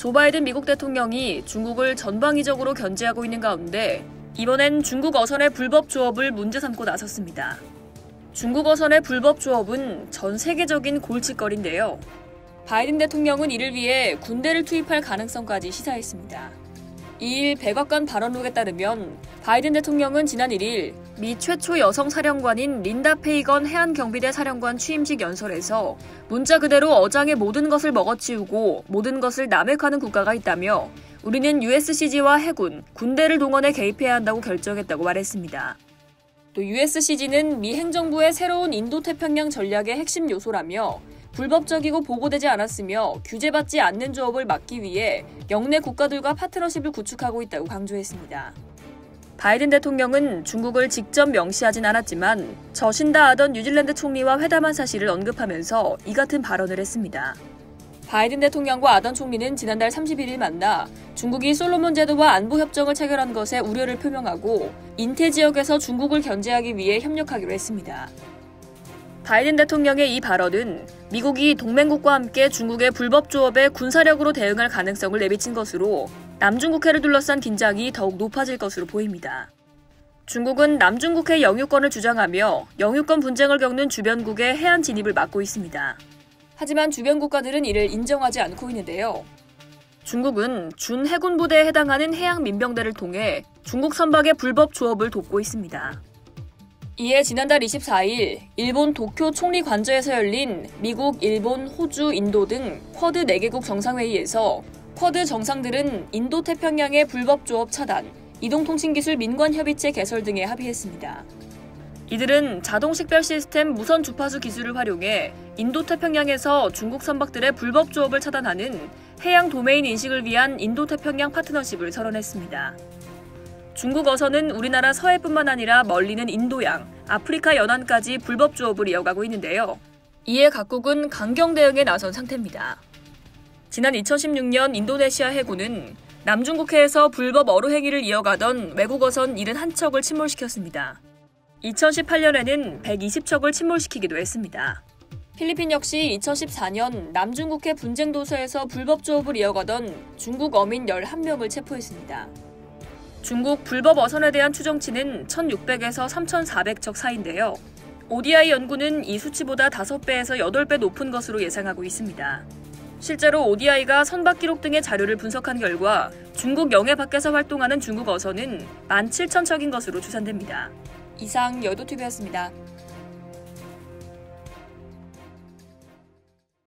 조 바이든 미국 대통령이 중국을 전방위적으로 견제하고 있는 가운데 이번엔 중국 어선의 불법 조업을 문제 삼고 나섰습니다. 중국 어선의 불법 조업은 전 세계적인 골칫거리인데요. 바이든 대통령은 이를 위해 군대를 투입할 가능성까지 시사했습니다. 2일 백악관 발언록에 따르면 바이든 대통령은 지난 1일 미 최초 여성 사령관인 린다 페이건 해안경비대 사령관 취임식 연설에서 문자 그대로 어장의 모든 것을 먹어치우고 모든 것을 남획하는 국가가 있다며 우리는 USCG와 해군, 군대를 동원해 개입해야 한다고 결정했다고 말했습니다. 또 USCG는 미 행정부의 새로운 인도태평양 전략의 핵심 요소라며 불법적이고 보고되지 않았으며 규제받지 않는 조업을 막기 위해 영내 국가들과 파트너십을 구축하고 있다고 강조했습니다. 바이든 대통령은 중국을 직접 명시하진 않았지만 저신다 아던 뉴질랜드 총리와 회담한 사실을 언급하면서 이 같은 발언을 했습니다. 바이든 대통령과 아던 총리는 지난달 31일 만나 중국이 솔로몬 제도와 안보협정을 체결한 것에 우려를 표명하고 인태 지역에서 중국을 견제하기 위해 협력하기로 했습니다. 바이든 대통령의 이 발언은 미국이 동맹국과 함께 중국의 불법 조업에 군사력으로 대응할 가능성을 내비친 것으로 남중국해를 둘러싼 긴장이 더욱 높아질 것으로 보입니다. 중국은 남중국해 영유권을 주장하며 영유권 분쟁을 겪는 주변국의 해안 진입을 막고 있습니다. 하지만 주변 국가들은 이를 인정하지 않고 있는데요. 중국은 준 해군부대에 해당하는 해양 민병대를 통해 중국 선박의 불법 조업을 돕고 있습니다. 이에 지난달 24일 일본 도쿄 총리 관저에서 열린 미국, 일본, 호주, 인도 등 쿼드 4개국 정상회의에서 쿼드 정상들은 인도태평양의 불법 조업 차단, 이동통신기술 민관협의체 개설 등에 합의했습니다. 이들은 자동식별 시스템 무선 주파수 기술을 활용해 인도태평양에서 중국 선박들의 불법 조업을 차단하는 해양 도메인 인식을 위한 인도태평양 파트너십을 선언했습니다. 중국 어선은 우리나라 서해뿐만 아니라 멀리는 인도양, 아프리카 연안까지 불법 조업을 이어가고 있는데요. 이에 각국은 강경 대응에 나선 상태입니다. 지난 2016년 인도네시아 해군은 남중국해에서 불법 어로 행위를 이어가던 외국 어선 71척을 침몰시켰습니다. 2018년에는 120척을 침몰시키기도 했습니다. 필리핀 역시 2014년 남중국해 분쟁 도서에서 불법 조업을 이어가던 중국 어민 11명을 체포했습니다. 중국 불법 어선에 대한 추정치는 1,600에서 3,400척 사이인데요. ODI 연구는 이 수치보다 5배에서 8배 높은 것으로 예상하고 있습니다. 실제로 ODI가 선박 기록 등의 자료를 분석한 결과 중국 영해 밖에서 활동하는 중국 어선은 17,000척인 것으로 추산됩니다. 이상 여도TV였습니다.